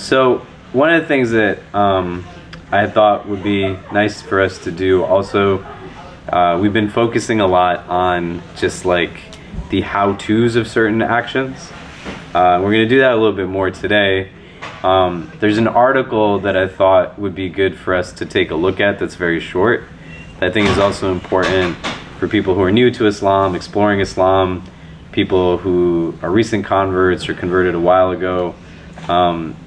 So one of the things that I thought would be nice for us to do also, we've been focusing a lot on just like the how-tos of certain actions. We're going to do that a little bit more today. There's an article that I thought would be good for us to take a look at that's very short. That I think is also important for people who are new to Islam, exploring Islam, people who are recent converts or converted a while ago.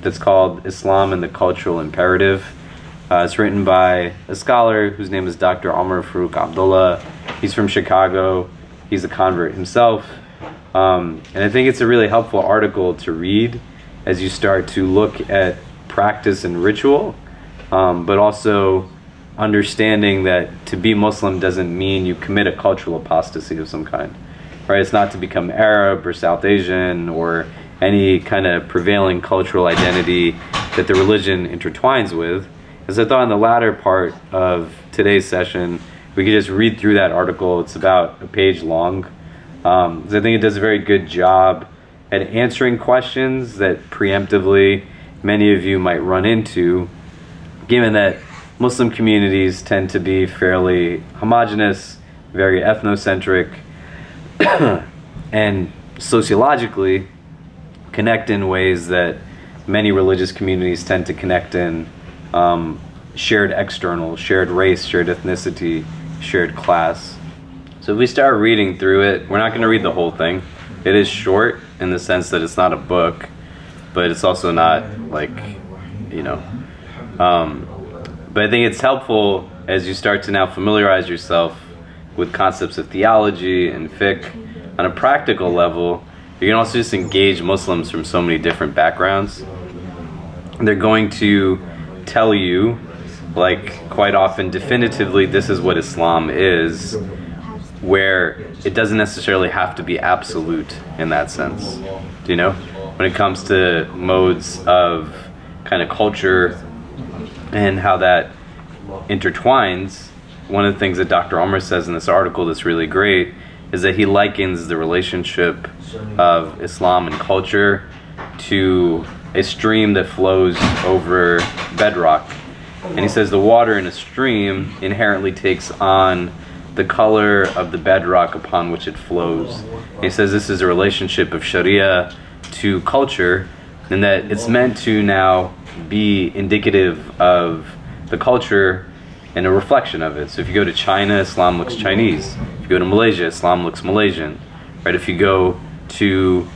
That's called Islam and the Cultural Imperative. It's written by a scholar whose name is Dr. Omar Farouk Abdullah. He's from Chicago. He's a convert himself. And I think it's a really helpful article to read as you start to look at practice and ritual, but also understanding that to be Muslim doesn't mean you commit a cultural apostasy of some kind, right? It's not to become Arab or South Asian or any kind of prevailing cultural identity that the religion intertwines with. As I thought in the latter part of today's session, we could just read through that article. It's about a page long. I think it does a very good job at answering questions that preemptively many of you might run into, given that Muslim communities tend to be fairly homogenous, very ethnocentric, and sociologically connect in ways that many religious communities tend to connect in, shared external, shared race, shared ethnicity, shared class. So if we start reading through it, we're not going to read the whole thing. It is short in the sense that it's not a book, but it's also not like, but I think it's helpful as you start to now familiarize yourself with concepts of theology and fiqh on a practical level. You can also just engage Muslims from so many different backgrounds. They're going to tell you, like quite often definitively, this is what Islam is, where it doesn't necessarily have to be absolute in that sense. Do you know? When it comes to modes of kind of culture and how that intertwines, one of the things that Dr. Omar says in this article that's really great is that he likens the relationship of Islam and culture to a stream that flows over bedrock. And he says the water in a stream inherently takes on the color of the bedrock upon which it flows. And he says this is a relationship of Sharia to culture, and that it's meant to now be indicative of the culture and a reflection of it. So if you go to China, Islam looks Chinese. If you go to Malaysia, Islam looks Malaysian. Right? If you go to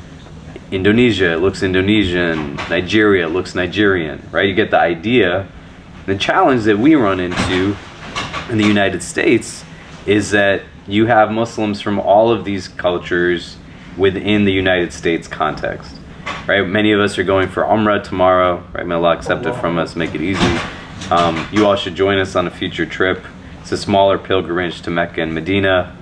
Indonesia, it looks Indonesian. Nigeria, it looks Nigerian. Right? You get the idea. The challenge that we run into in the United States is that you have Muslims from all of these cultures within the United States context. Right? Many of us are going for Umrah tomorrow. Right? May Allah accept it from us, make it easy. You all should join us on a future trip. It's a smaller pilgrimage to Mecca and Medina.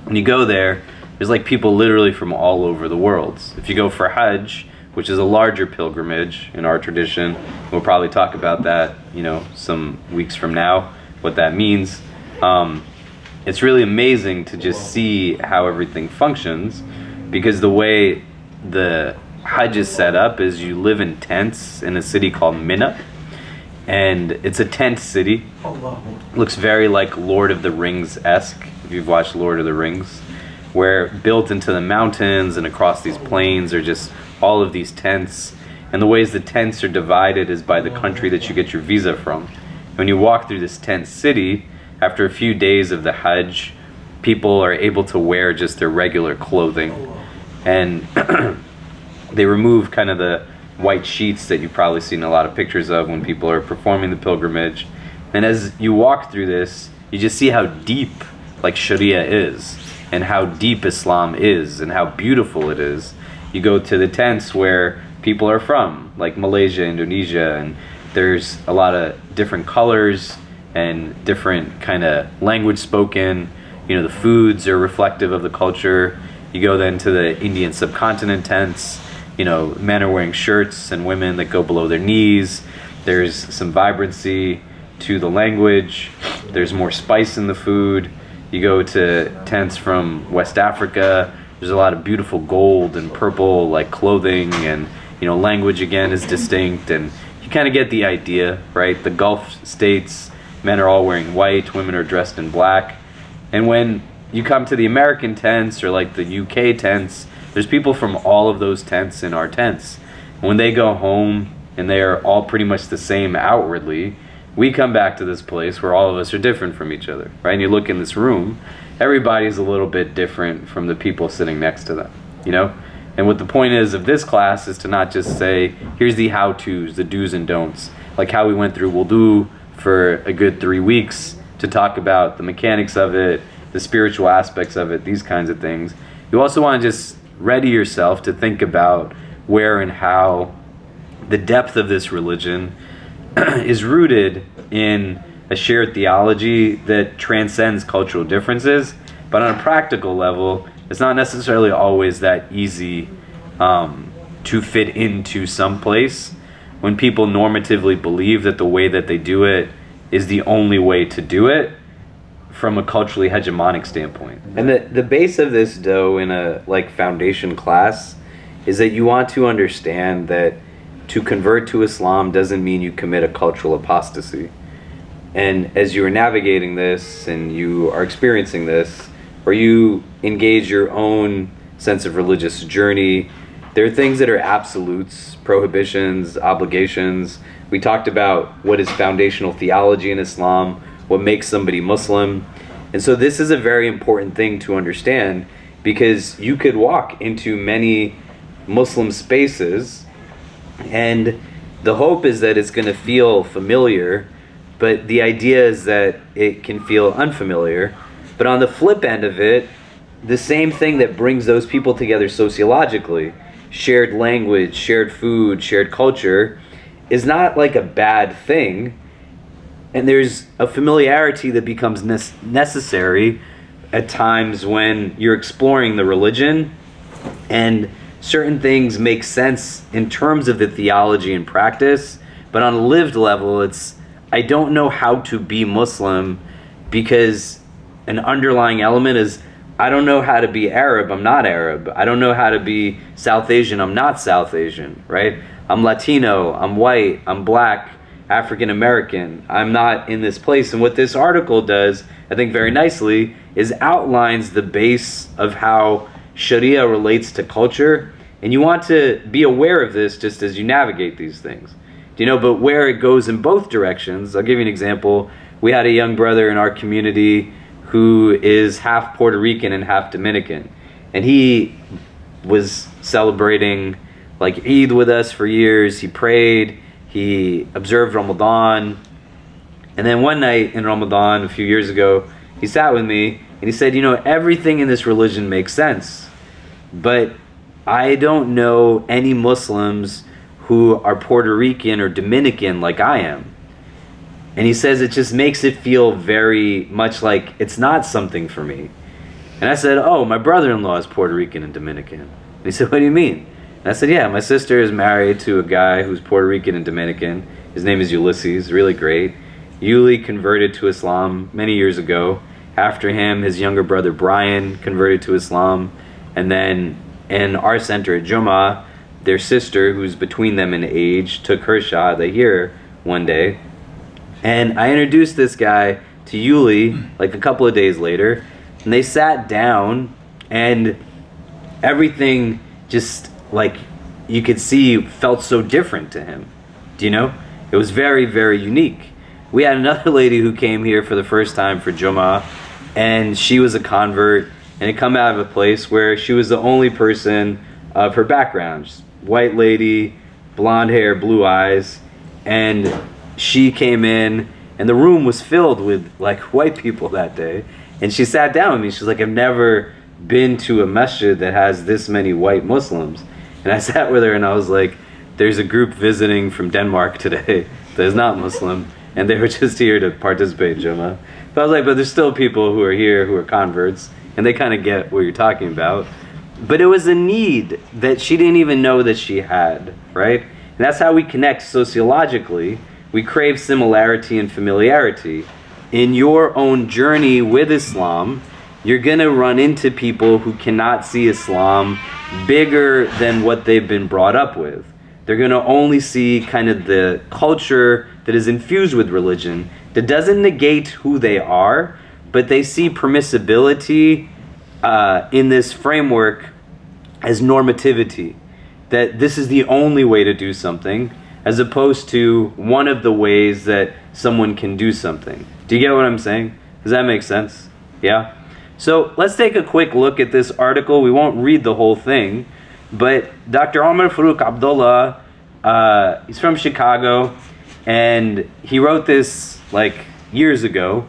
When you go there, there's like people literally from all over the world. If you go for Hajj, which is a larger pilgrimage in our tradition, we'll probably talk about that, some weeks from now, what that means. It's really amazing to just see how everything functions, because the way the Hajj is set up is you live in tents in a city called Mina, and it's a tent city. Looks very like Lord of the Rings-esque, if you've watched Lord of the Rings, where built into the mountains and across these plains are just all of these tents. And the ways the tents are divided is by the country that you get your visa from. When you walk through this tent city, after a few days of the Hajj, people are able to wear just their regular clothing. And they remove kind of the white sheets that you've probably seen a lot of pictures of when people are performing the pilgrimage. And as you walk through this, you just see how deep like Sharia is, and how deep Islam is, and how beautiful it is. You go to the tents where people are from, like Malaysia, Indonesia, and there's a lot of different colors and different kind of language spoken. The foods are reflective of the culture. You go then to the Indian subcontinent tents. Men are wearing shirts and women that go below their knees. There's some vibrancy to the language. There's more spice in the food. You go to tents from West Africa. There's a lot of beautiful gold and purple like clothing, and language again is distinct, and you kind of get the idea, right? The Gulf states, men are all wearing white, women are dressed in black. And when you come to the American tents or like the UK tents, there's people from all of those tents in our tents. When they go home and they are all pretty much the same outwardly, we come back to this place where all of us are different from each other, right? And you look in this room, everybody's a little bit different from the people sitting next to them, And what the point is of this class is to not just say, here's the how-tos, the do's and don'ts, like how we went through wudu for a good 3 weeks to talk about the mechanics of it, the spiritual aspects of it, these kinds of things. You also want to just ready yourself to think about where and how the depth of this religion is rooted in a shared theology that transcends cultural differences, but on a practical level, it's not necessarily always that easy to fit into some place when people normatively believe that the way that they do it is the only way to do it from a culturally hegemonic standpoint. And the base of this, though, in a foundation class, is that you want to understand that to convert to Islam doesn't mean you commit a cultural apostasy. And as you are navigating this and you are experiencing this, or you engage your own sense of religious journey, there are things that are absolutes, prohibitions, obligations. We talked about what is foundational theology in Islam, what makes somebody Muslim. And so this is a very important thing to understand, because you could walk into many Muslim spaces and the hope is that it's going to feel familiar, but the idea is that it can feel unfamiliar. But on the flip end of it, the same thing that brings those people together sociologically, shared language, shared food, shared culture, is not like a bad thing. And there's a familiarity that becomes necessary at times when you're exploring the religion, and certain things make sense in terms of the theology and practice, but on a lived level, it's, I don't know how to be Muslim, because an underlying element is, I don't know how to be Arab, I'm not Arab. I don't know how to be South Asian, I'm not South Asian, right? I'm Latino, I'm white, I'm black, African American. I'm not in this place. And what this article does, I think very nicely, is outlines the base of how Sharia relates to culture. And you want to be aware of this just as you navigate these things. But where it goes in both directions, I'll give you an example. We had a young brother in our community who is half Puerto Rican and half Dominican. And he was celebrating Eid with us for years. He prayed, he observed Ramadan. And then one night in Ramadan, a few years ago, he sat with me and he said, everything in this religion makes sense, but I don't know any Muslims who are Puerto Rican or Dominican like I am. And he says it just makes it feel very much like it's not something for me. And I said, oh, my brother-in-law is Puerto Rican and Dominican. And he said, what do you mean? And I said, yeah, my sister is married to a guy who's Puerto Rican and Dominican. His name is Ulysses, really great. Yuli converted to Islam many years ago. After him, his younger brother Brian converted to Islam. And then in our center at Jummah, their sister, who's between them in age, took her shahada one day. And I introduced this guy to Yuli a couple of days later. And they sat down and everything just you could see felt so different to him. It was very, very unique. We had another lady who came here for the first time for Jummah, and she was a convert, and had come out of a place where she was the only person of her background. Just white lady, blonde hair, blue eyes, and she came in, and the room was filled with white people that day. And she sat down with me. She's like, I've never been to a masjid that has this many white Muslims. And I sat with her and I was like, there's a group visiting from Denmark today that is not Muslim, and they were just here to participate in Jummah. But I was like, but there's still people who are here who are converts, and they kind of get what you're talking about. But it was a need that she didn't even know that she had, right? And that's how we connect sociologically. We crave similarity and familiarity. In your own journey with Islam, you're going to run into people who cannot see Islam bigger than what they've been brought up with. They're going to only see kind of the culture that is infused with religion that doesn't negate who they are, but they see permissibility in this framework as normativity, that this is the only way to do something, as opposed to one of the ways that someone can do something. Do you get what I'm saying? Does that make sense? Yeah? So let's take a quick look at this article. We won't read the whole thing, but Dr. Omar Farooq Abdullah, he's from Chicago, and he wrote this like years ago.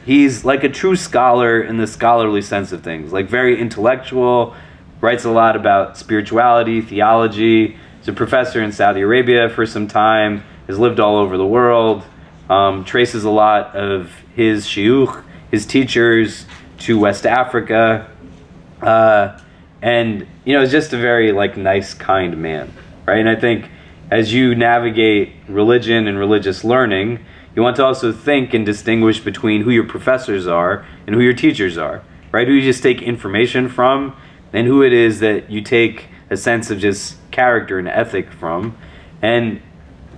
He's like a true scholar in the scholarly sense of things, like very intellectual, writes a lot about spirituality, theology. He's a professor in Saudi Arabia for some time, has lived all over the world, traces a lot of his shuyukh, his teachers, to West Africa, and is just a very like nice, kind man, right? And I think as you navigate religion and religious learning, you want to also think and distinguish between who your professors are and who your teachers are, right? Who you just take information from and who it is that you take a sense of just character and ethic from. And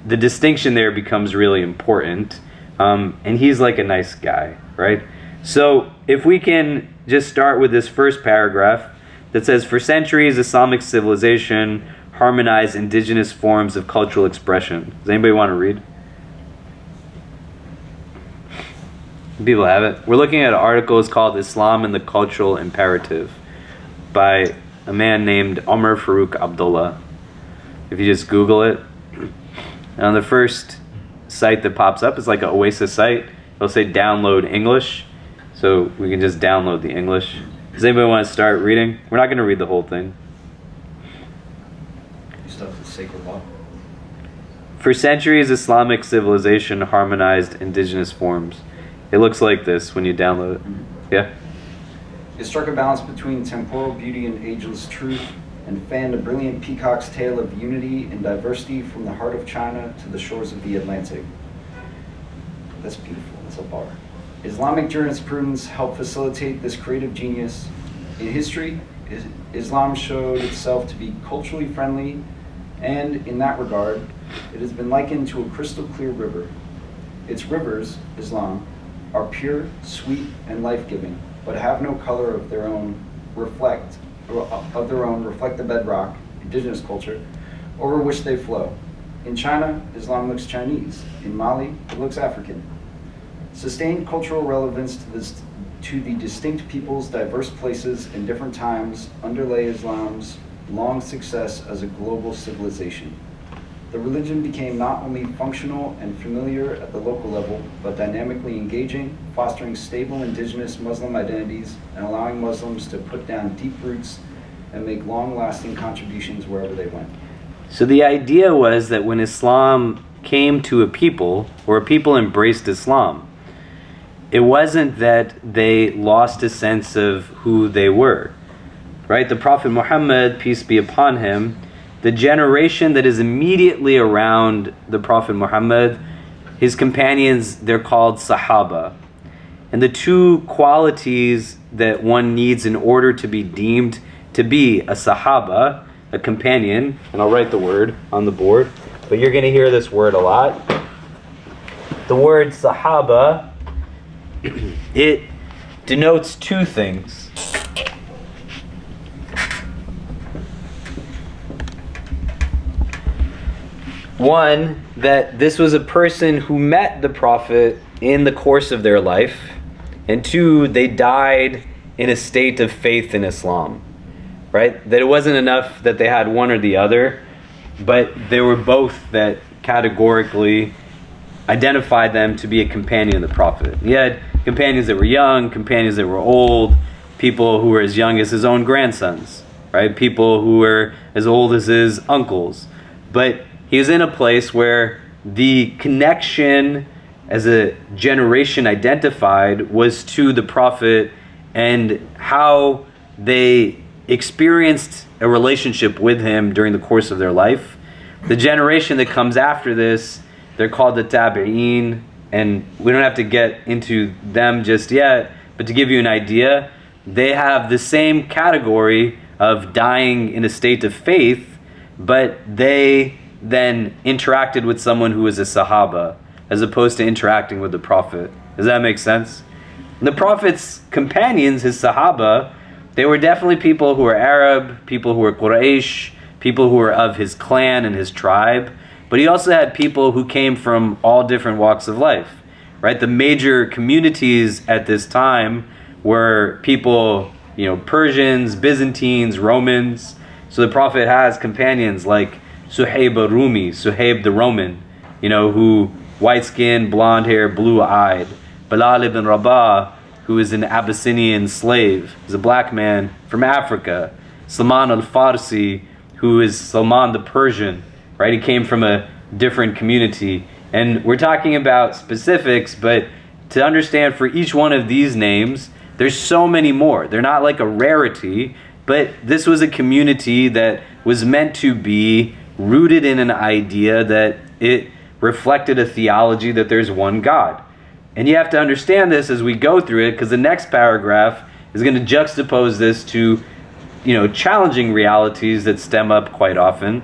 the distinction there becomes really important. And he's like a nice guy, right? So if we can just start with this first paragraph that says, for centuries, Islamic civilization harmonized indigenous forms of cultural expression. Does anybody want to read? People have it. We're looking at an article. It's called Islam and the Cultural Imperative by a man named Omar Farooq Abdullah. If you just Google it, and on the first site that pops up is like an Oasis site. It'll say download English, so we can just download the English. Does anybody want to start reading? We're not going to read the whole thing. Stuff is sacred law. For centuries, Islamic civilization harmonized indigenous forms. It looks like this when you download it. Yeah? It struck a balance between temporal beauty and ageless truth, and fanned a brilliant peacock's tale of unity and diversity from the heart of China to the shores of the Atlantic. That's beautiful. That's a bar. Islamic jurisprudence helped facilitate this creative genius. In history, Islam showed itself to be culturally friendly, and in that regard, it has been likened to a crystal clear river. Its rivers, Islam, are pure, sweet, and life-giving, but have no color of their own, reflect the bedrock, indigenous culture, over which they flow. In China, Islam looks Chinese. In Mali, it looks African. Sustained cultural relevance to the distinct peoples, diverse places, and different times underlay Islam's long success as a global civilization. The religion became not only functional and familiar at the local level, but dynamically engaging, fostering stable indigenous Muslim identities, and allowing Muslims to put down deep roots and make long-lasting contributions wherever they went. So the idea was that when Islam came to a people, or a people embraced Islam, it wasn't that they lost a sense of who they were, right? The Prophet Muhammad, peace be upon him, the generation that is immediately around the Prophet Muhammad, his companions, they're called Sahaba. And the two qualities that one needs in order to be deemed to be a Sahaba, a companion, and I'll write the word on the board, but you're going to hear this word a lot. The word Sahaba, it denotes two things. One, that this was a person who met the Prophet in the course of their life. And two, they died in a state of faith in Islam. Right? That it wasn't enough that they had one or the other, but they were both that categorically identified them to be a companion of the Prophet. He had companions that were young, companions that were old, people who were as young as his own grandsons, right? People who were as old as his uncles. But he was in a place where the connection as a generation identified was to the Prophet and how they experienced a relationship with him during the course of their life. The generation that comes after this, they're called the Tabi'een, and we don't have to get into them just yet, but to give you an idea, they have the same category of dying in a state of faith but they then interacted with someone who was a Sahaba, as opposed to interacting with the Prophet. Does that make sense? The Prophet's companions, his Sahaba, they were definitely people who were Arab, people who were Quraysh, people who were of his clan and his tribe, but he also had people who came from all different walks of life, right? The major communities at this time were people, Persians, Byzantines, Romans. So the Prophet has companions like Suhaib al-Rumi, Suhaib the Roman, who white-skinned, blonde hair, blue-eyed. Bilal ibn Rabah, who is an Abyssinian slave, is a black man from Africa. Salman al-Farsi, who is Salman the Persian, right? He came from a different community. And we're talking about specifics, but to understand for each one of these names, there's so many more. They're not like a rarity, but this was a community that was meant to be rooted in an idea that it reflected a theology that there's one God. And you have to understand this as we go through it, because the next paragraph is going to juxtapose this to, challenging realities that stem up quite often.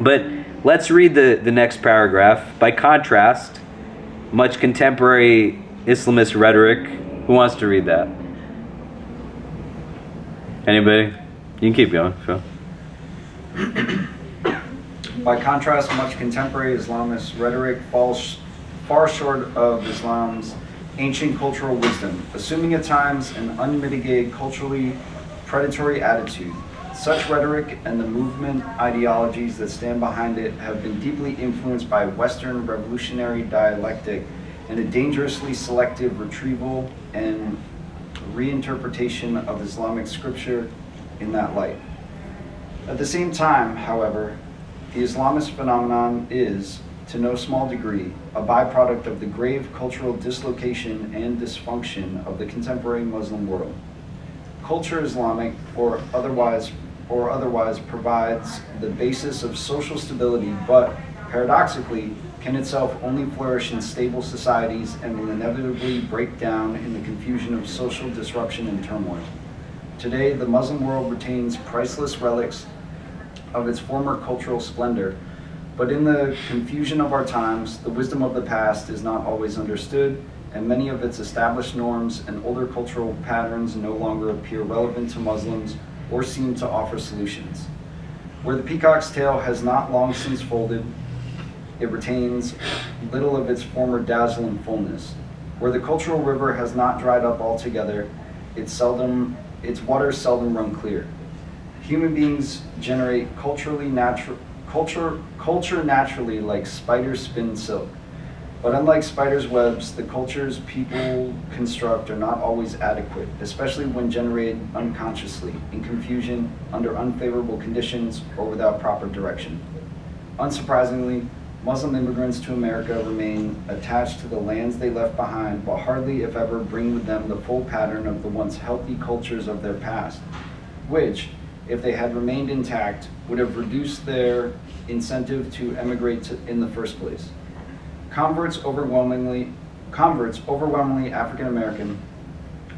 But let's read the next paragraph. By contrast, much contemporary Islamist rhetoric. Who wants to read that? Anybody? You can keep going, Phil. By contrast, much contemporary Islamist rhetoric falls far short of Islam's ancient cultural wisdom, assuming at times an unmitigated culturally predatory attitude. Such rhetoric and the movement ideologies that stand behind it have been deeply influenced by Western revolutionary dialectic and a dangerously selective retrieval and reinterpretation of Islamic scripture in that light. At the same time, however, the Islamist phenomenon is, to no small degree, a byproduct of the grave cultural dislocation and dysfunction of the contemporary Muslim world. Culture Islamic, or otherwise provides the basis of social stability, but paradoxically can itself only flourish in stable societies and will inevitably break down in the confusion of social disruption and turmoil. Today, the Muslim world retains priceless relics of its former cultural splendor, but in the confusion of our times, the wisdom of the past is not always understood, and many of its established norms and older cultural patterns no longer appear relevant to Muslims or seem to offer solutions. Where the peacock's tail has not long since folded, it retains little of its former dazzle and fullness. Where the cultural river has not dried up altogether, its waters seldom run clear. Human beings generate culture naturally like spiders spin silk. But unlike spiders' webs, the cultures people construct are not always adequate, especially when generated unconsciously, in confusion, under unfavorable conditions, or without proper direction. Unsurprisingly, Muslim immigrants to America remain attached to the lands they left behind, but hardly, if ever, bring with them the full pattern of the once healthy cultures of their past, which, if they had remained intact, would have reduced their incentive to emigrate in the first place. Converts, overwhelmingly African American,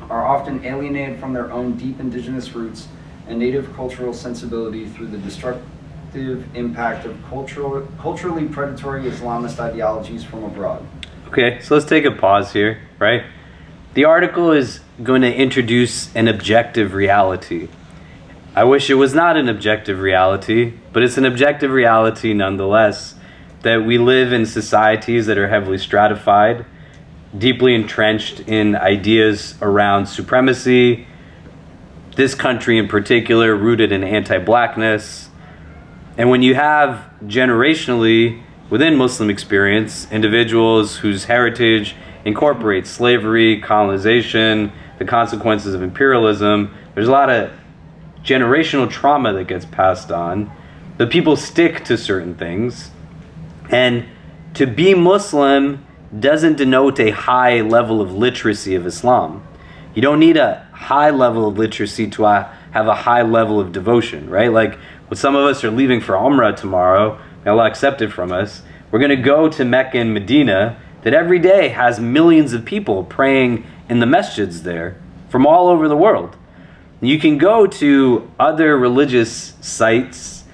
are often alienated from their own deep indigenous roots and native cultural sensibility through the destructive impact of culturally predatory Islamist ideologies from abroad. Okay, so let's take a pause here, right? The article is going to introduce an objective reality. I wish it was not an objective reality, but it's an objective reality nonetheless, that we live in societies that are heavily stratified, deeply entrenched in ideas around supremacy, this country in particular rooted in anti-blackness. And when you have generationally, within Muslim experience, individuals whose heritage incorporates slavery, colonization, the consequences of imperialism, there's a lot of generational trauma that gets passed on. The people stick to certain things. And to be Muslim doesn't denote a high level of literacy of Islam. You don't need a high level of literacy to have a high level of devotion, right? Like when some of us are leaving for Umrah tomorrow, may Allah accept it from us, we're going to go to Mecca and Medina that every day has millions of people praying in the masjids there from all over the world. You can go to other religious sites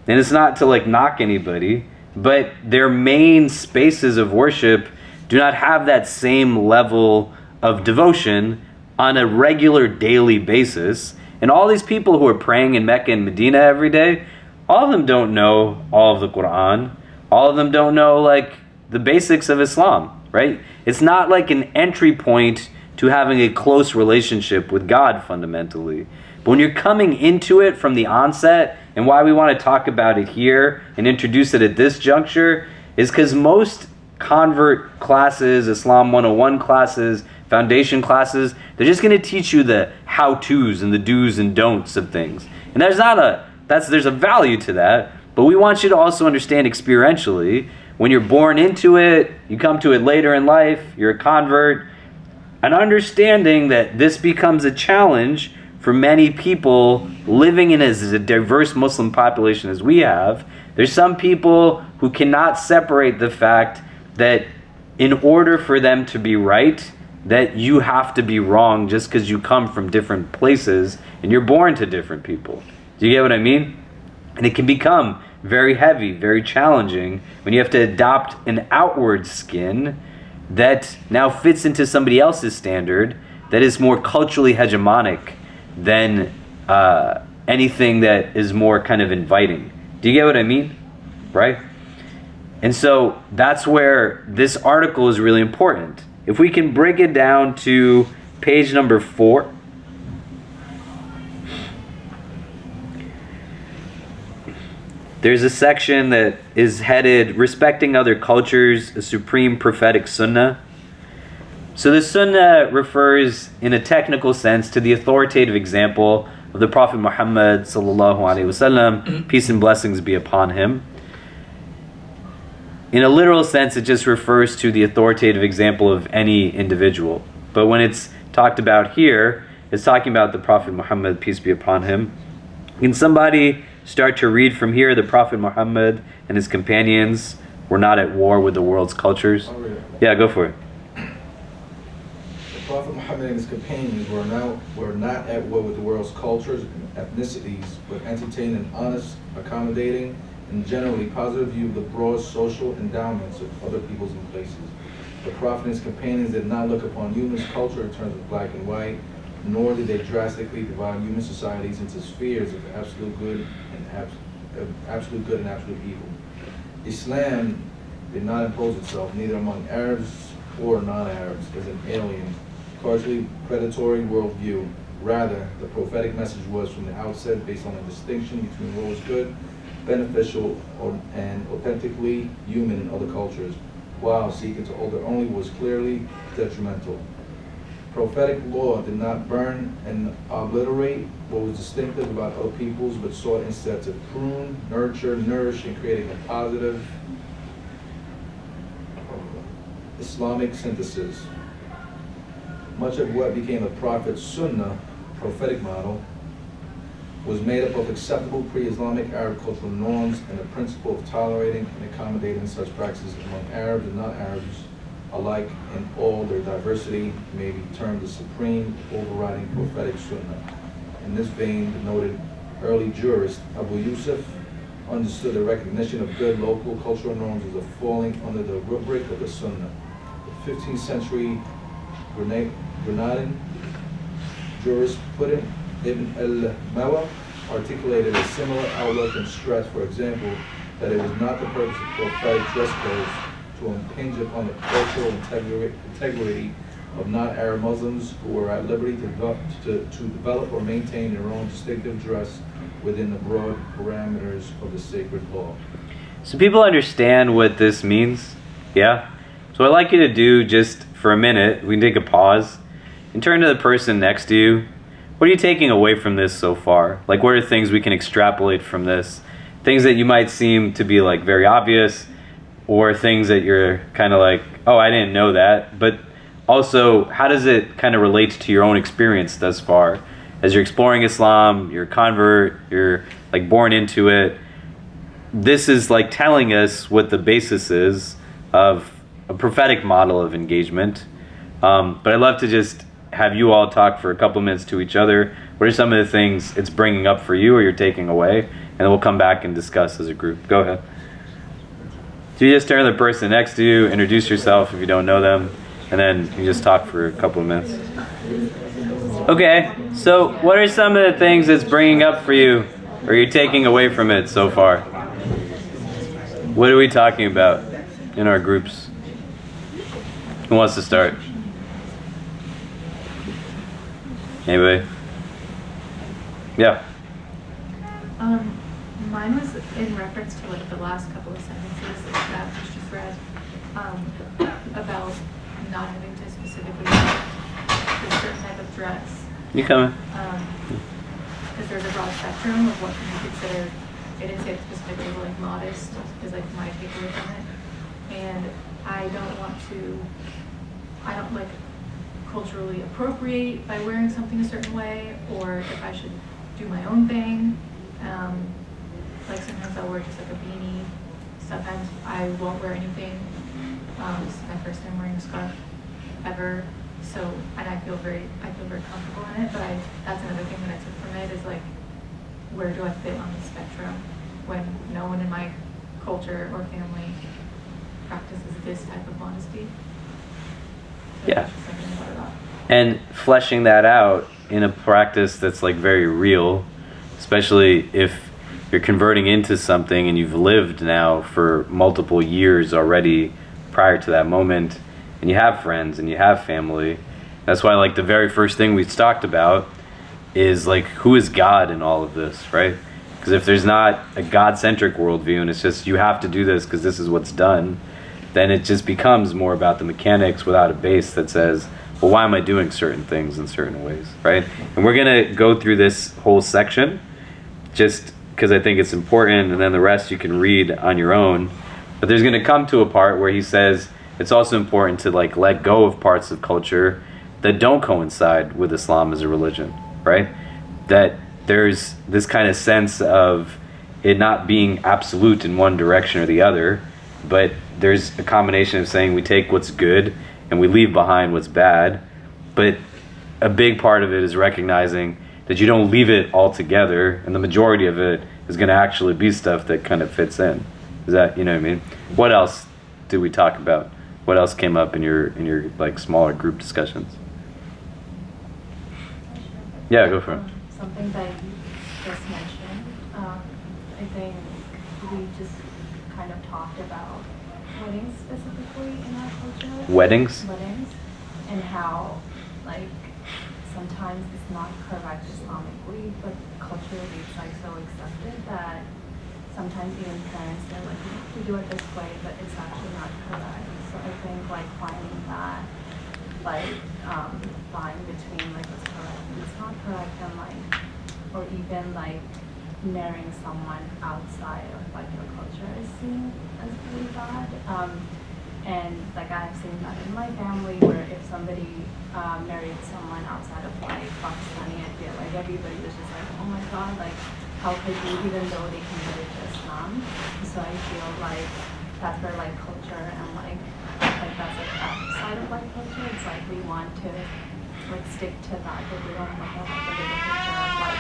And it's not to like knock anybody, but their main spaces of worship do not have that same level of devotion on a regular daily basis. And all these people who are praying in Mecca and Medina every day, all of them don't know all of the Quran. All of them don't know like the basics of Islam, right? It's not like an entry point to having a close relationship with God fundamentally. But when you're coming into it from the onset, and why we want to talk about it here and introduce it at this juncture, is because most convert classes, Islam 101 classes, foundation classes, they're just going to teach you the how-tos and the do's and don'ts of things. And there's a value to that, but we want you to also understand experientially, when you're born into it, you come to it later in life, you're a convert, an understanding that this becomes a challenge for many people living in as a diverse Muslim population as we have. There's some people who cannot separate the fact that in order for them to be right, that you have to be wrong just because you come from different places and you're born to different people. Do you get what I mean? And it can become very heavy, very challenging when you have to adopt an outward skin that now fits into somebody else's standard that is more culturally hegemonic than anything that is more kind of inviting. Do you get what I mean? Right? And so that's where this article is really important. If we can break it down to page number 4. There's a section that is headed Respecting Other Cultures, a Supreme Prophetic Sunnah. So the Sunnah refers in a technical sense to the authoritative example of the Prophet Muhammad sallallahu alaihi wasallam, peace and blessings be upon him. In a literal sense, it just refers to the authoritative example of any individual. But when it's talked about here, it's talking about the Prophet Muhammad, peace be upon him. Can somebody start to read from here? The Prophet Muhammad and his companions were not at war with the world's cultures. Yeah, go for it. The Prophet Muhammad and his companions were not at war with the world's cultures and ethnicities, but entertained an honest, accommodating, and generally positive view of the broad social endowments of other peoples and places. The Prophet and his companions did not look upon human culture in terms of black and white, nor did they drastically divide human societies into spheres of absolute good and absolute evil. Islam did not impose itself neither among Arabs or non-Arabs as an alien, culturally predatory worldview. Rather, the prophetic message was from the outset based on a distinction between what was good, beneficial, and authentically human in other cultures, while seeking to alter only what was clearly detrimental. Prophetic law did not burn and obliterate what was distinctive about other peoples, but sought instead to prune, nurture, nourish, and create a positive Islamic synthesis. Much of what became the Prophet's Sunnah, prophetic model, was made up of acceptable pre-Islamic Arab cultural norms and the principle of tolerating and accommodating such practices among Arabs and non-Arabs alike in all their diversity, may be termed the supreme overriding prophetic Sunnah. In this vein, the noted early jurist Abu Yusuf understood the recognition of good local cultural norms as a falling under the rubric of the Sunnah. The 15th century Grenadian jurist Ibn al-Mawa articulated a similar outlook and stressed, for example, that it was not the purpose of prophetic dress codes to impinge upon the cultural integrity of non-Arab Muslims who were at liberty to develop or maintain their own distinctive dress within the broad parameters of the sacred law. So people understand what this means? Yeah? So what I'd like you to do just for a minute, we can take a pause, and turn to the person next to you. What are you taking away from this so far? Like, what are things we can extrapolate from this? Things that you might seem to be like very obvious, or things that you're kind of like, oh, I didn't know that. But also, how does it kind of relate to your own experience thus far? As you're exploring Islam, you're a convert, you're like born into it. This is like telling us what the basis is of a prophetic model of engagement. But I'd love to just have you all talk for a couple minutes to each other. What are some of the things it's bringing up for you or you're taking away? And then we'll come back and discuss as a group. Go ahead. So you just turn to the person next to you, introduce yourself if you don't know them, and then you just talk for a couple of minutes. Okay, so what are some of the things it's bringing up for you or you're taking away from it so far? What are we talking about in our groups? Who wants to start? Anybody? Yeah. Mine was in reference to like the last couple of sentences that was just read about not having to specifically wear a certain type of dress. You coming? Because there's a broad spectrum of what can be considered. It didn't say it specifically like modest is like my takeaway from it. And I don't like culturally appropriate by wearing something a certain way, or if I should do my own thing. Like sometimes I'll wear just like a beanie. Sometimes I won't wear anything. This is my first time wearing a scarf ever. So, and I feel very comfortable in it. But that's another thing that I took from it is like, where do I fit on the spectrum when no one in my culture or family practices this type of modesty? So Yeah. just something about that. And fleshing that out in a practice that's like very real, especially if you're converting into something and you've lived now for multiple years already prior to that moment, and you have friends and you have family. That's why like the very first thing we talked about is like, who is God in all of this, right? Because if there's not a God-centric worldview and it's just you have to do this because this is what's done, then it just becomes more about the mechanics without a base that says, well, why am I doing certain things in certain ways, right? And we're going to go through this whole section just because I think it's important, and then the rest you can read on your own. But there's going to come to a part where he says it's also important to like let go of parts of culture that don't coincide with Islam as a religion, right? That there's this kind of sense of it not being absolute in one direction or the other, but there's a combination of saying we take what's good and we leave behind what's bad. But a big part of it is recognizing that you don't leave it all together, and the majority of it is going to actually be stuff that kind of fits in. Is that, you know what I mean? What else did we talk about? What else came up in your like smaller group discussions? Yeah, go for it. Something that you just mentioned, I think we just kind of talked about weddings specifically in our culture. Weddings? Weddings, and how like sometimes it's not correct Islamically, but culturally it's like so accepted that sometimes even parents, they're like, we do it this way, but it's actually not correct. So I think like finding that like line between like what's correct and it's not correct, and like, or even like marrying someone outside of like your culture is seen as really bad. And like I've seen that in my family where if somebody married someone outside of like Pakistani, I feel like everybody was just like, oh my god, like how could you, even though they converted to Islam. So I feel like that's where like culture and like that's like outside of like culture. It's like we want to like stick to that, but we don't look at like the bigger picture of like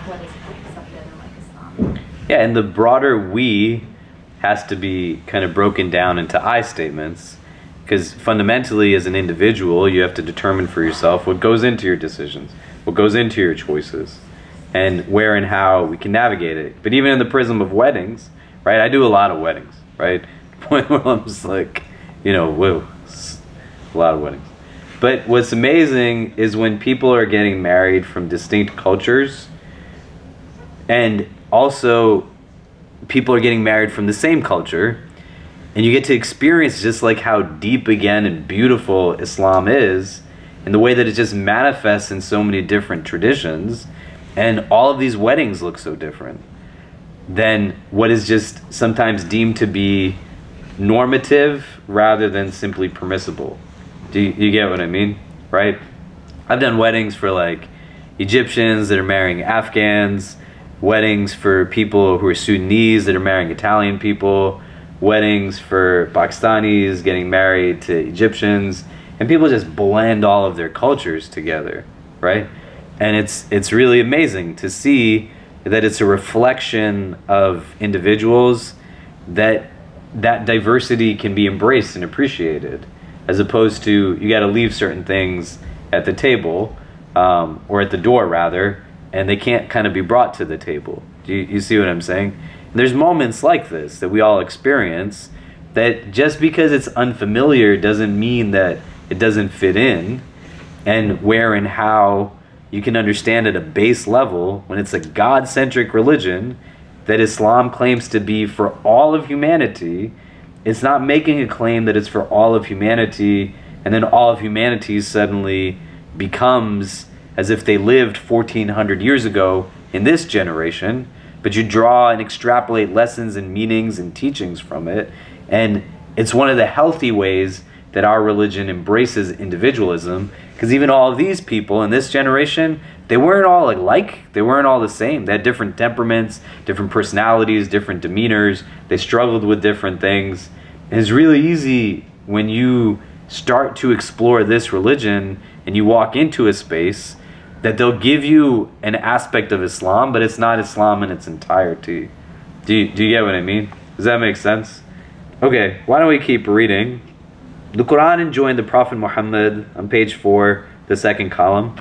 what is accepted in like Islam. Yeah, and the broader we has to be kind of broken down into I statements, because fundamentally as an individual you have to determine for yourself what goes into your decisions, what goes into your choices, and where and how we can navigate it. But even in the prism of weddings, right, I do a lot of weddings, right? Point where I'm just like, you know, whoa, a lot of weddings. But what's amazing is when people are getting married from distinct cultures, and also people are getting married from the same culture, and you get to experience just like how deep again and beautiful Islam is, and the way that it just manifests in so many different traditions, and all of these weddings look so different than what is just sometimes deemed to be normative rather than simply permissible. Do you get what I mean? Right? I've done weddings for like Egyptians that are marrying Afghans, weddings for people who are Sudanese that are marrying Italian people, weddings for Pakistanis getting married to Egyptians, and people just blend all of their cultures together, right? And it's really amazing to see that it's a reflection of individuals, that diversity can be embraced and appreciated, as opposed to you got to leave certain things at the table, or at the door rather, and they can't kind of be brought to the table. Do you see what I'm saying? And there's moments like this that we all experience, that just because it's unfamiliar doesn't mean that it doesn't fit in, and where and how you can understand at a base level, when it's a God-centric religion that Islam claims to be for all of humanity, it's not making a claim that it's for all of humanity, and then all of humanity suddenly becomes as if they lived 1400 years ago in this generation, but you draw and extrapolate lessons and meanings and teachings from it. And it's one of the healthy ways that our religion embraces individualism, because even all of these people in this generation, they weren't all alike, they weren't all the same. They had different temperaments, different personalities, different demeanors. They struggled with different things. And it's really easy when you start to explore this religion and you walk into a space that they'll give you an aspect of Islam, but it's not Islam in its entirety. Do you get what I mean? Does that make sense? Okay, why don't we keep reading? The Quran enjoined the Prophet Muhammad, on page 4, the second column.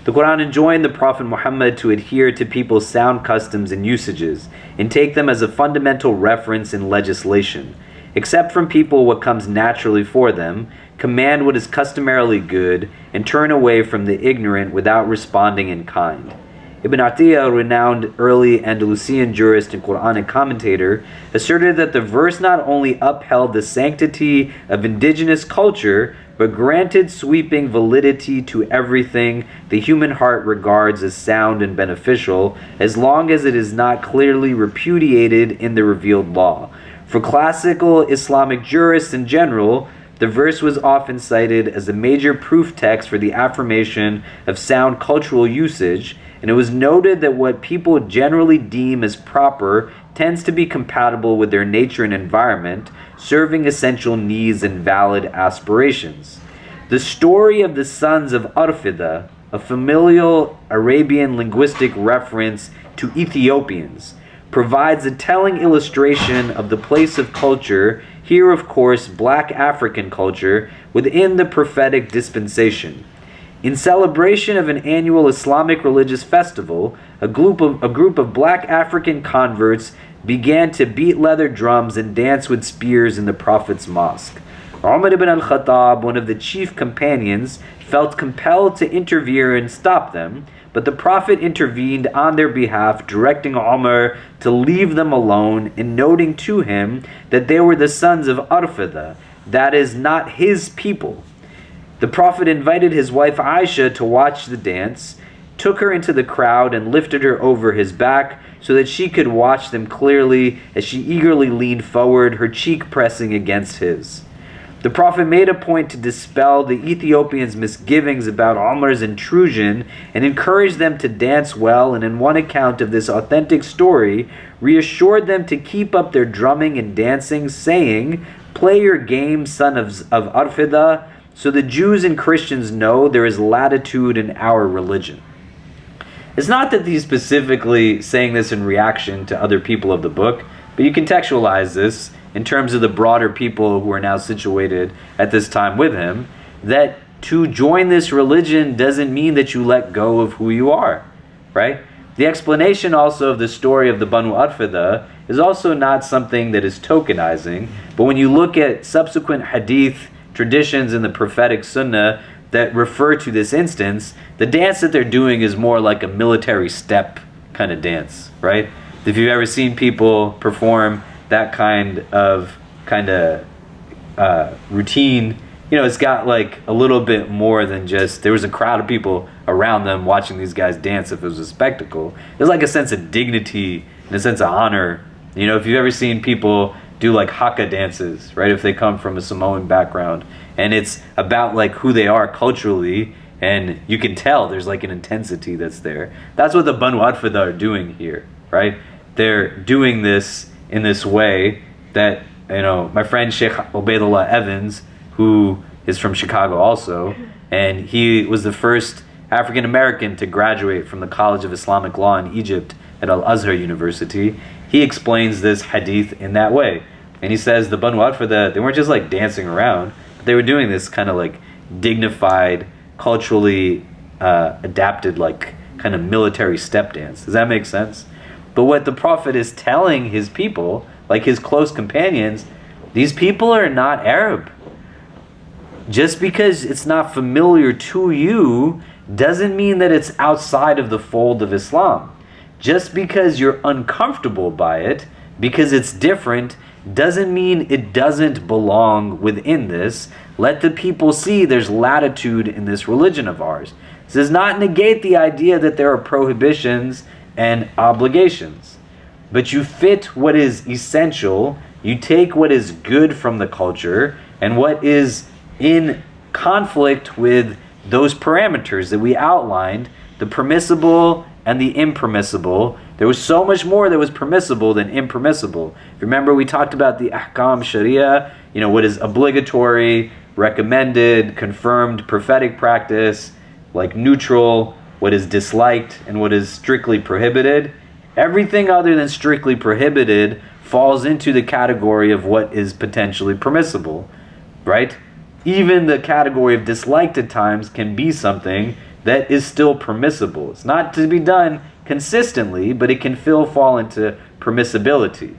The Quran enjoined the Prophet Muhammad to adhere to people's sound customs and usages, and take them as a fundamental reference in legislation. Accept from people what comes naturally for them, command what is customarily good, and turn away from the ignorant without responding in kind. Ibn Atiyah, a renowned early Andalusian jurist and Quranic commentator, asserted that the verse not only upheld the sanctity of indigenous culture, but granted sweeping validity to everything the human heart regards as sound and beneficial, as long as it is not clearly repudiated in the revealed law. For classical Islamic jurists in general, the verse was often cited as a major proof text for the affirmation of sound cultural usage, and it was noted that what people generally deem as proper tends to be compatible with their nature and environment, serving essential needs and valid aspirations. The story of the sons of Arfida, a familial Arabian linguistic reference to Ethiopians, provides a telling illustration of the place of culture, here of course black African culture, within the prophetic dispensation. In celebration of an annual Islamic religious festival, a group of black African converts began to beat leather drums and dance with spears in the Prophet's mosque. Umar ibn al-Khattab, one of the chief companions, felt compelled to interfere and stop them, but the Prophet intervened on their behalf, directing Umar to leave them alone and noting to him that they were the sons of Arfida, that is, not his people. The Prophet invited his wife Aisha to watch the dance, took her into the crowd and lifted her over his back so that she could watch them clearly as she eagerly leaned forward, her cheek pressing against his. The Prophet made a point to dispel the Ethiopians' misgivings about Umar's intrusion and encouraged them to dance well, and in one account of this authentic story, reassured them to keep up their drumming and dancing, saying, "Play your game, son of Arfida, so the Jews and Christians know there is latitude in our religion." It's not that he's specifically saying this in reaction to other people of the book, but you contextualize this in terms of the broader people who are now situated at this time with him, that to join this religion doesn't mean that you let go of who you are, right? The explanation also of the story of the Banu Arfida is also not something that is tokenizing, but when you look at subsequent hadith traditions in the prophetic sunnah that refer to this instance, the dance that they're doing is more like a military step kind of dance, right? If you've ever seen people perform that kind of routine, you know, it's got like a little bit more than just, there was a crowd of people around them watching these guys dance. If it was a spectacle, there's like a sense of dignity and a sense of honor. You know, if you've ever seen people do like haka dances, right, if they come from a Samoan background, and it's about like who they are culturally, and you can tell there's like an intensity that's there. That's what the Banu Arfida are doing here, right? They're doing this in this way that, you know, my friend Sheikh Ubaidullah Evans, who is from Chicago also, and he was the first African American to graduate from the College of Islamic Law in Egypt at Al-Azhar University. He explains this hadith in that way. And he says the Banu Arfida, they weren't just like dancing around, but they were doing this kind of like dignified, culturally adapted, like kind of military step dance. Does that make sense? But what the Prophet is telling his people, like his close companions, these people are not Arab. Just because it's not familiar to you doesn't mean that it's outside of the fold of Islam. Just because you're uncomfortable by it, because it's different, doesn't mean it doesn't belong within this. Let the people see there's latitude in this religion of ours. This does not negate the idea that there are prohibitions and obligations. But you fit what is essential, you take what is good from the culture, and what is in conflict with those parameters that we outlined, the permissible and the impermissible. There was so much more that was permissible than impermissible. Remember, we talked about the ahkam sharia, what is obligatory, recommended, confirmed, prophetic practice, like neutral, what is disliked, and what is strictly prohibited. Everything other than strictly prohibited falls into the category of what is potentially permissible, right? Even the category of disliked at times can be something that is still permissible. It's not to be done consistently, but it can fall into permissibility.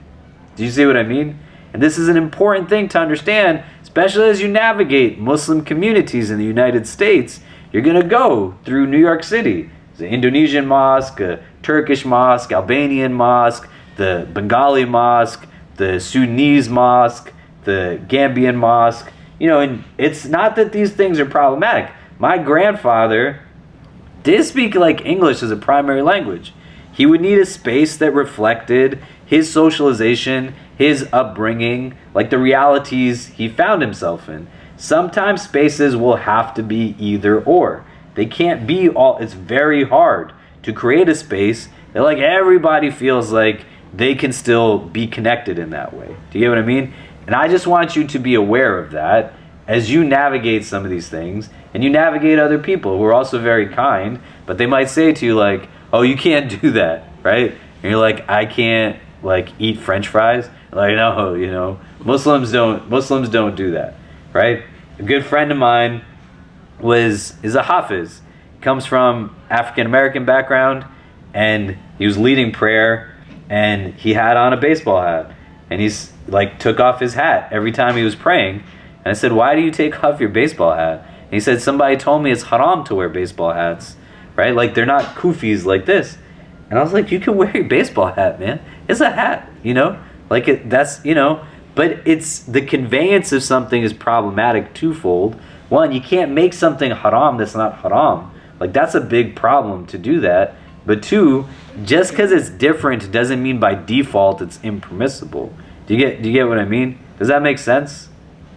Do you see what I mean? And this is an important thing to understand, especially as you navigate Muslim communities in the United States. You're going to go through New York City. There's an Indonesian mosque, a Turkish mosque, Albanian mosque, the Bengali mosque, the Sudanese mosque, the Gambian mosque. And it's not that these things are problematic. My grandfather did speak like English as a primary language. He would need a space that reflected his socialization, his upbringing, like the realities he found himself in. Sometimes spaces will have to be either or. They can't be all. It's very hard to create a space that like everybody feels like they can still be connected in that way. Do you get what I mean? And I just want you to be aware of that as you navigate some of these things, and you navigate other people who are also very kind, but they might say to you like, oh, you can't do that, right? And you're like, I can't like eat French fries. Like, no, Muslims don't do that, right? A good friend of mine is a hafiz. He comes from African American background, and he was leading prayer, and he had on a baseball hat, and he's like took off his hat every time he was praying. And I said, why do you take off your baseball hat? And he said, somebody told me it's haram to wear baseball hats, right? Like they're not kufis like this. And I was like, you can wear your baseball hat, man. It's a hat, like but it's the conveyance of something is problematic twofold. One, you can't make something haram that's not haram. Like that's a big problem to do that. But two, just because it's different doesn't mean by default it's impermissible. Do you get what I mean? Does that make sense?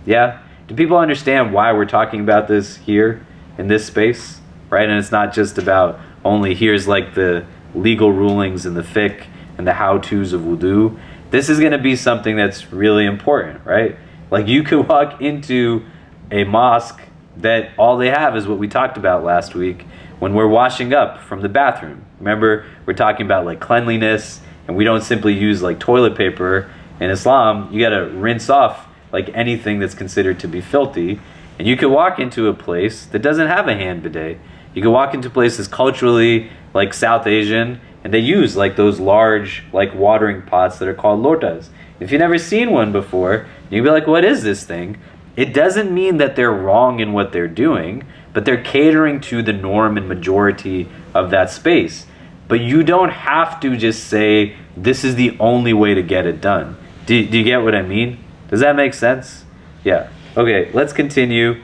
Yeah? Do people understand why we're talking about this here in this space? Right? And it's not just about only here's like the legal rulings and the fiqh and the how-tos of wudu. This is going to be something that's really important, right? Like you could walk into a mosque that all they have is what we talked about last week when we're washing up from the bathroom. Remember, we're talking about like cleanliness, and we don't simply use like toilet paper. In Islam, you got to rinse off like anything that's considered to be filthy. And you could walk into a place that doesn't have a hand bidet. You could walk into places culturally like South Asian, and they use like those large like watering pots that are called lotas. If you've never seen one before, you'd be like, what is this thing? It doesn't mean that they're wrong in what they're doing, but they're catering to the norm and majority of that space. But you don't have to just say, this is the only way to get it done. Do you get what I mean? Does that make sense? Yeah. Okay, let's continue.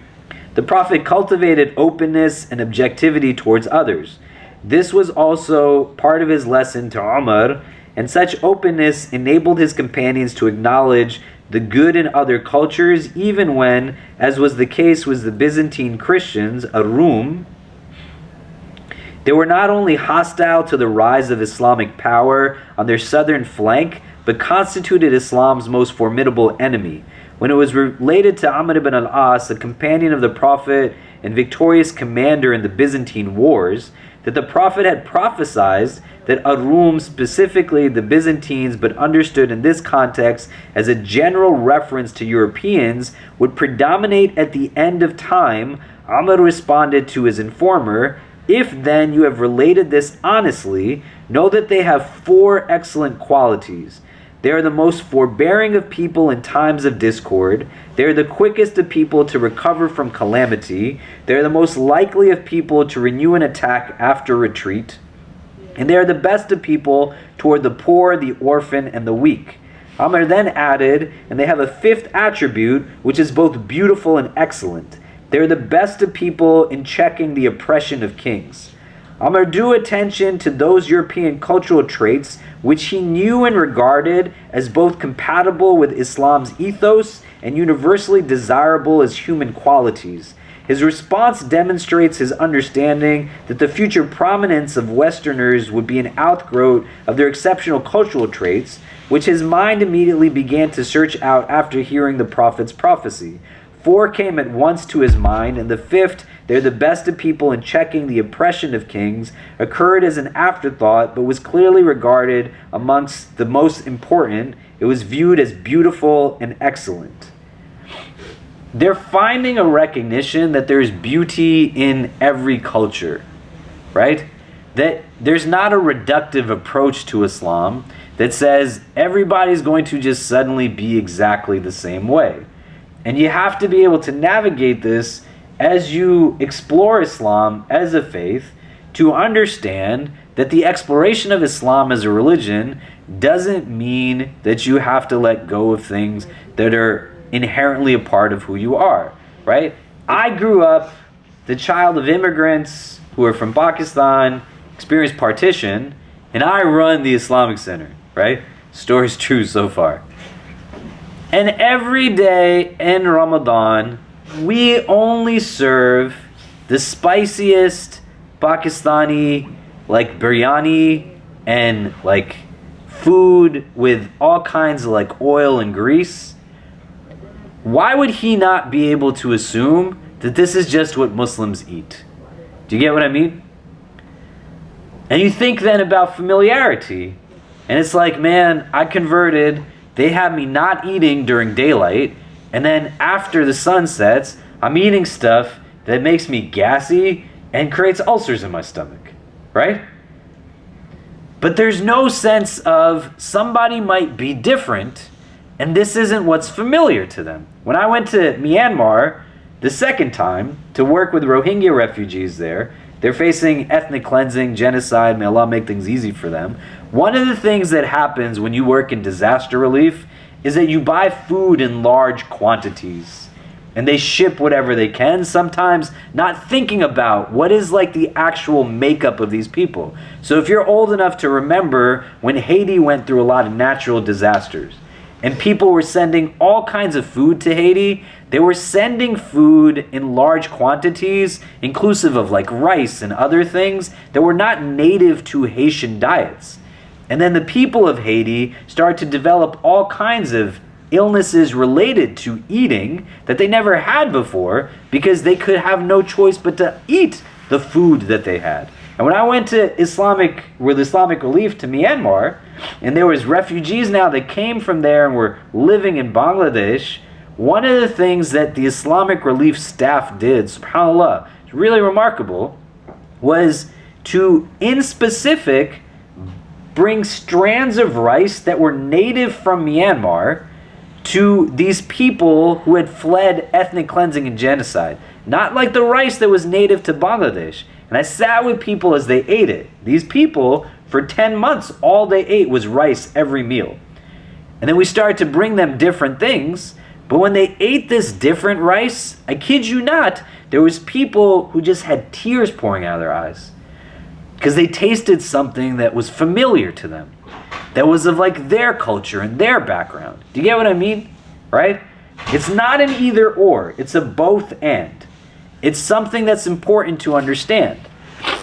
The Prophet cultivated openness and objectivity towards others. This was also part of his lesson to Umar, and such openness enabled his companions to acknowledge the good in other cultures, even when, as was the case with the Byzantine Christians, Rum, they were not only hostile to the rise of Islamic power on their southern flank, but constituted Islam's most formidable enemy. when it was related to Amr ibn al-As, a companion of the Prophet and victorious commander in the Byzantine wars, that the Prophet had prophesied that Ar-Rum, specifically the Byzantines, but understood in this context as a general reference to Europeans, would predominate at the end of time. Amr responded to his informer, "If then you have related this honestly, know that they have 4 excellent qualities. They are the most forbearing of people in times of discord. They are the quickest of people to recover from calamity. They are the most likely of people to renew an attack after retreat. And they are the best of people toward the poor, the orphan, and the weak." Amr then added, "And they have a 5th attribute, which is both beautiful and excellent. They are the best of people in checking the oppression of kings." Amr drew attention to those European cultural traits which he knew and regarded as both compatible with Islam's ethos and universally desirable as human qualities. His response demonstrates his understanding that the future prominence of Westerners would be an outgrowth of their exceptional cultural traits, which his mind immediately began to search out after hearing the Prophet's prophecy. 4 came at once to his mind, and the 5th, "They're the best of people in checking the oppression of kings," occurred as an afterthought, but was clearly regarded amongst the most important. It was viewed as beautiful and excellent. They're finding a recognition that there's beauty in every culture, right? That there's not a reductive approach to Islam that says everybody's going to just suddenly be exactly the same way. And you have to be able to navigate this as you explore Islam as a faith, to understand that the exploration of Islam as a religion doesn't mean that you have to let go of things that are inherently a part of who you are, right? I grew up the child of immigrants who are from Pakistan, experienced partition, and I run the Islamic Center, right? Story's true so far. And every day in Ramadan, we only serve the spiciest Pakistani, like biryani and like food with all kinds of like oil and grease. Why would he not be able to assume that this is just what Muslims eat? Do you get what I mean? And you think then about familiarity. And it's like, man, I converted. They have me not eating during daylight. And then after the sun sets, I'm eating stuff that makes me gassy and creates ulcers in my stomach. Right? But there's no sense of somebody might be different, and this isn't what's familiar to them. When I went to Myanmar the second time to work with Rohingya refugees there, they're facing ethnic cleansing, genocide, may Allah make things easy for them. One of the things that happens when you work in disaster relief is that you buy food in large quantities. And they ship whatever they can, sometimes not thinking about what is like the actual makeup of these people. So if you're old enough to remember when Haiti went through a lot of natural disasters, and people were sending all kinds of food to Haiti, they were sending food in large quantities, inclusive of like rice and other things that were not native to Haitian diets. And then the people of Haiti started to develop all kinds of illnesses related to eating that they never had before because they could have no choice but to eat the food that they had. And when I went to Islamic Relief to Myanmar, and there was refugees now that came from there and were living in Bangladesh, one of the things that the Islamic Relief staff did, subhanAllah, it's really remarkable, was to, in specific, bring strands of rice that were native from Myanmar to these people who had fled ethnic cleansing and genocide. Not like the rice that was native to Bangladesh. And I sat with people as they ate it. These people, for 10 months, all they ate was rice every meal. And then we started to bring them different things. But when they ate this different rice, I kid you not, there was people who just had tears pouring out of their eyes. Because they tasted something that was familiar to them. That was of like their culture and their background. Do you get what I mean? Right? It's not an either or. It's a both and. It's something that's important to understand.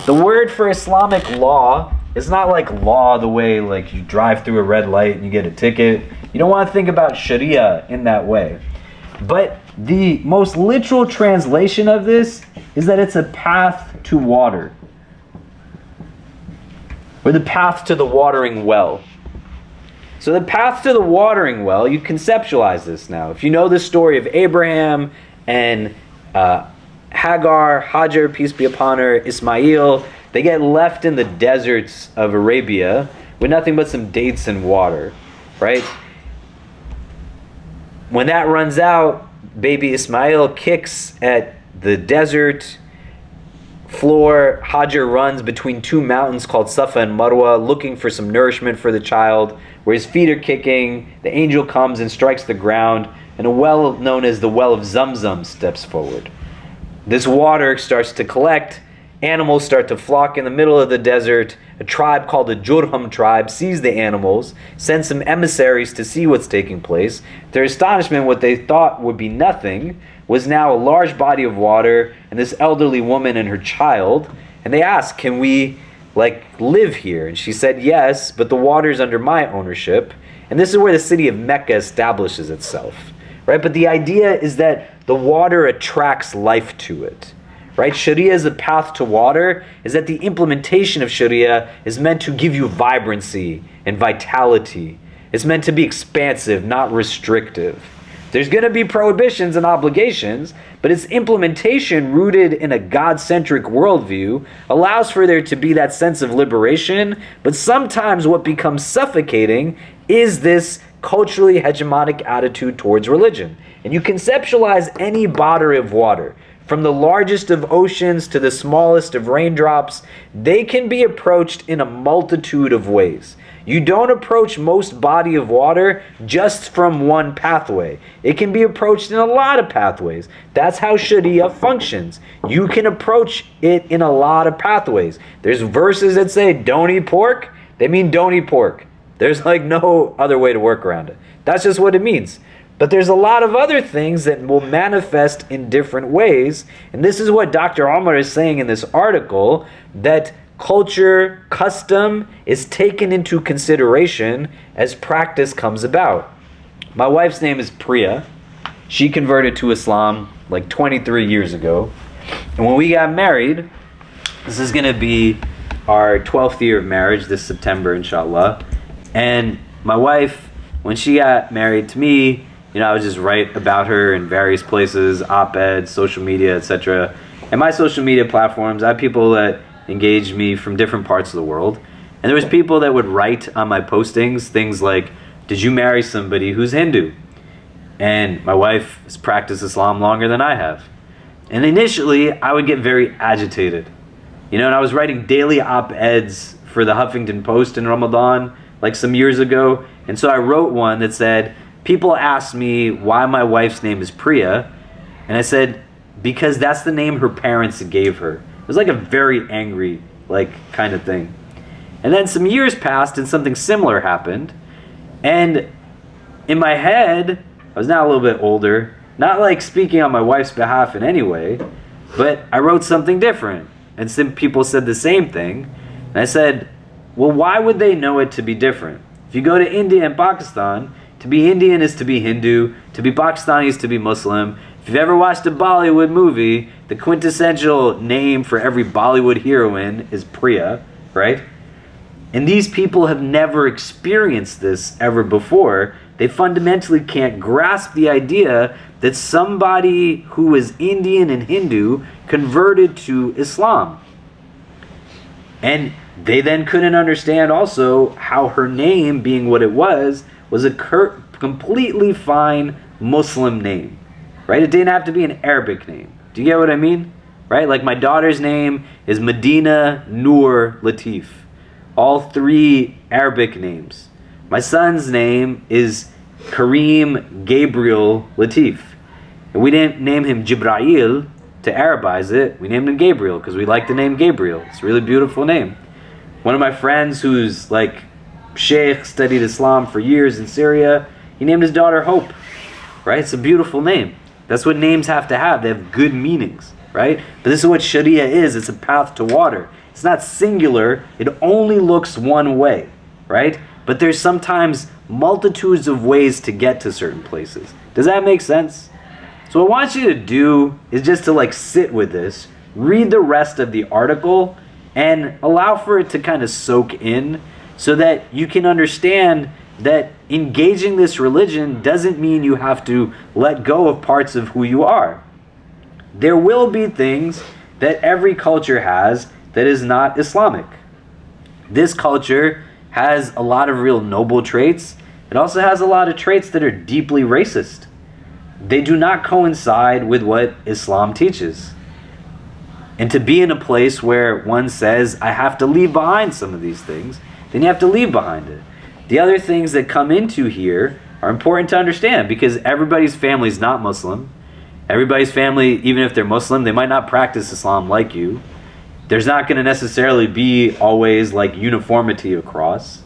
The word for Islamic law is not like law the way like you drive through a red light and you get a ticket. You don't want to think about Sharia in that way. But the most literal translation of this is that it's a path to water, or the path to the watering well. So the path to the watering well, you conceptualize this now. If you know the story of Abraham and Hajar, peace be upon her, Ismail, they get left in the deserts of Arabia with nothing but some dates and water, right? When that runs out, baby Ismail kicks at the desert floor. Hajar runs between two mountains called Safa and Marwa, looking for some nourishment for the child. Where his feet are kicking, the angel comes and strikes the ground, and a well known as the well of Zamzam steps forward. This water starts to collect. Animals start to flock in the middle of the desert. A tribe called the Jurham tribe sees the animals, sends some emissaries to see what's taking place. To their astonishment, what they thought would be nothing was now a large body of water and this elderly woman and her child. And they asked, can we live here? And she said, yes, but the water's under my ownership. And this is where the city of Mecca establishes itself, right? But the idea is that the water attracts life to it. Right? Sharia is the path to water, is that the implementation of Sharia is meant to give you vibrancy and vitality. It's meant to be expansive, not restrictive. There's going to be prohibitions and obligations, but its implementation, rooted in a God-centric worldview, allows for there to be that sense of liberation, but sometimes what becomes suffocating is this culturally hegemonic attitude towards religion. And you conceptualize any body of water, from the largest of oceans to the smallest of raindrops, they can be approached in a multitude of ways. You don't approach most body of water just from one pathway. It can be approached in a lot of pathways. That's how Sharia functions. You can approach it in a lot of pathways. There's verses that say, don't eat pork. They mean don't eat pork. There's no other way to work around it. That's just what it means. But there's a lot of other things that will manifest in different ways. And this is what Dr. Omar is saying in this article, that culture, custom is taken into consideration as practice comes about. My wife's name is Priya. She converted to Islam 23 years ago. And when we got married, this is going to be our 12th year of marriage this September, inshallah. And my wife, when she got married to me, I would just write about her in various places, op-eds, social media, etc. And my social media platforms, I have people that engage me from different parts of the world. And there was people that would write on my postings things like, did you marry somebody who's Hindu? And my wife has practiced Islam longer than I have. And initially, I would get very agitated. And I was writing daily op-eds for the Huffington Post in Ramadan, some years ago. And so I wrote one that said, people asked me why my wife's name is Priya, and I said, because that's the name her parents gave her. It was a very angry, kind of thing. And then some years passed and something similar happened, and in my head, I was now a little bit older, not speaking on my wife's behalf in any way, but I wrote something different, and some people said the same thing, and I said, well, why would they know it to be different? If you go to India and Pakistan, to be Indian is to be Hindu. To be Pakistani is to be Muslim. If you've ever watched a Bollywood movie, the quintessential name for every Bollywood heroine is Priya, right? And these people have never experienced this ever before. They fundamentally can't grasp the idea that somebody who is Indian and Hindu converted to Islam. And they then couldn't understand also how her name, being what it was a completely fine Muslim name, right? It didn't have to be an Arabic name. Do you get what I mean? Right? My daughter's name is Medina Noor Latif. All three Arabic names. My son's name is Kareem Gabriel Latif. And we didn't name him Jibrail to Arabize it. We named him Gabriel because we like the name Gabriel. It's a really beautiful name. One of my friends who's Sheikh, studied Islam for years in Syria, he named his daughter Hope, right? It's a beautiful name. That's what names have to have. They have good meanings, right? But this is what Sharia is. It's a path to water. It's not singular. It only looks one way, right? But there's sometimes multitudes of ways to get to certain places. Does that make sense? So what I want you to do is just to like sit with this, read the rest of the article, and allow for it to kind of soak in so that you can understand that engaging this religion doesn't mean you have to let go of parts of who you are. There will be things that every culture has that is not Islamic. This culture has a lot of real noble traits. It also has a lot of traits that are deeply racist. They do not coincide with what Islam teaches. And to be in a place where one says, I have to leave behind some of these things, then you have to leave behind it. The other things that come into here are important to understand because everybody's family is not Muslim. Everybody's family, even if they're Muslim, they might not practice Islam like you. There's not going to necessarily be always like uniformity across.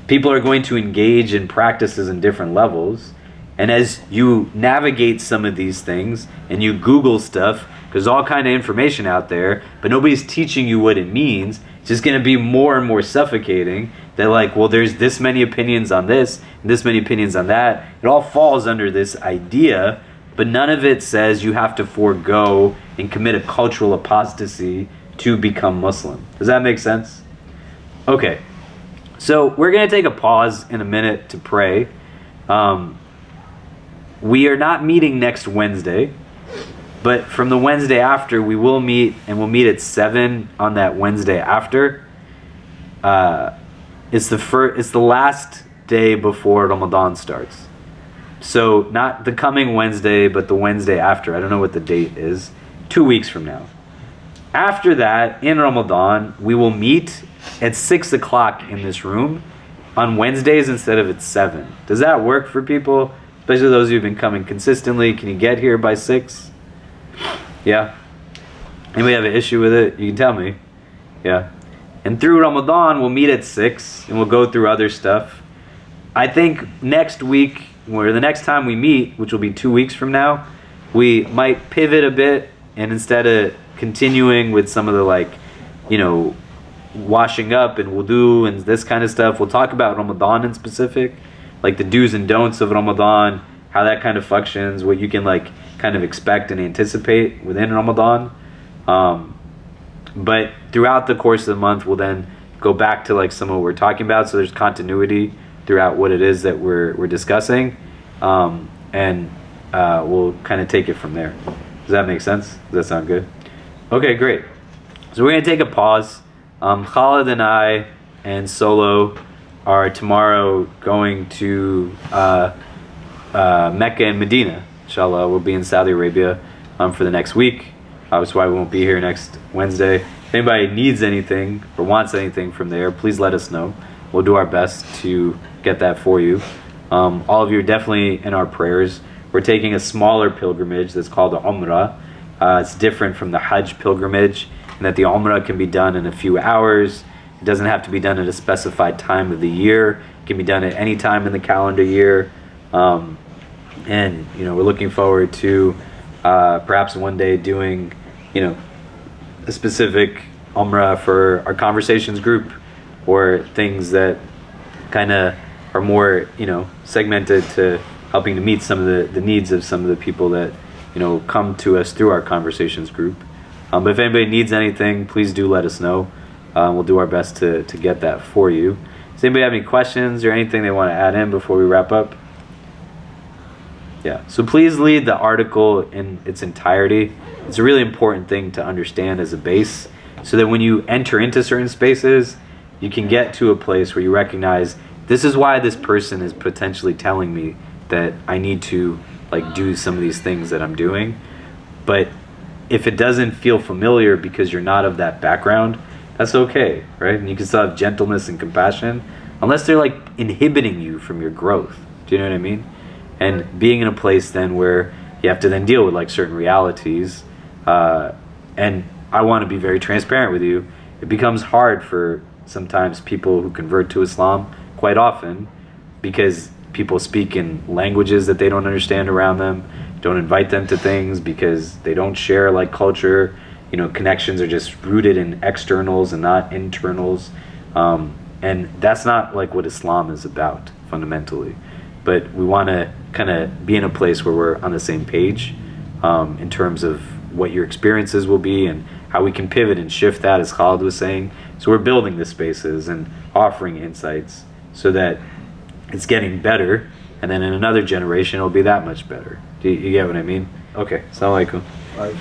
People are going to engage in practices in different levels. And as you navigate some of these things and you Google stuff, there's all kind of information out there, but nobody's teaching you what it means. It's just going to be more and more suffocating. That like, well, there's this many opinions on this, and this many opinions on that. It all falls under this idea, but none of it says you have to forego and commit a cultural apostasy to become Muslim. Does that make sense? Okay, so we're going to take a pause in a minute to pray. We are not meeting next Wednesday, but from the Wednesday after, we will meet, and we'll meet at 7 on that Wednesday after. It's the last day before Ramadan starts. So not the coming Wednesday, but the Wednesday after. I don't know what the date is. 2 weeks from now. After that, in Ramadan, we will meet at 6 o'clock in this room on Wednesdays instead of at 7. Does that work for people? Especially those who've been coming consistently. Can you get here by 6? Yeah? Anybody have an issue with it? You can tell me. Yeah? And through Ramadan, we'll meet at 6, and we'll go through other stuff. I think next week, or the next time we meet, which will be 2 weeks from now, we might pivot a bit, and instead of continuing with some of the washing up and wudu and this kind of stuff, we'll talk about Ramadan in specific, like the do's and don'ts of Ramadan, how that kind of functions, what you can kind of expect and anticipate within Ramadan. But throughout the course of the month, we'll then go back to some of what we're talking about, so there's continuity throughout what it is that we're discussing, and we'll kind of take it from there. Does that make sense? Does that sound good? Okay, great. So we're going to take a pause. Khalid and I and Solo are tomorrow going to Mecca and Medina. Inshallah, we'll be in Saudi Arabia for the next week. That's why we won't be here next Wednesday. If anybody needs anything or wants anything from there, please let us know. We'll do our best to get that for you. All of you are definitely in our prayers. We're taking a smaller pilgrimage that's called the Umrah. It's different from the Hajj pilgrimage in that the Umrah can be done in a few hours. It doesn't have to be done at a specified time of the year. It can be done at any time in the calendar year. And we're looking forward to perhaps one day doing a specific Umrah for our conversations group, or things that kind of are more segmented to helping to meet some of the needs of some of the people that come to us through our conversations group. But if anybody needs anything, please do let us know. We'll do our best to get that for you. Does anybody have any questions or anything they want to add in before we wrap up? Yeah, so please read the article in its entirety. It's a really important thing to understand as a base, so that when you enter into certain spaces, you can get to a place where you recognize, this is why this person is potentially telling me that I need to do some of these things that I'm doing. But if it doesn't feel familiar because you're not of that background, that's okay, right? And you can still have gentleness and compassion, unless they're inhibiting you from your growth. Do you know what I mean? And being in a place then where you have to then deal with certain realities, and I want to be very transparent with you, it becomes hard for sometimes people who convert to Islam quite often, because people speak in languages that they don't understand around them, don't invite them to things because they don't share culture. Connections are just rooted in externals and not internals, and that's not what Islam is about fundamentally. But we want to kind of be in a place where we're on the same page, in terms of what your experiences will be and how we can pivot and shift that, as Khalid was saying. So we're building the spaces and offering insights so that it's getting better, and then in another generation it'll be that much better. Do you get what I mean? Okay, assalamu alaikum. Like,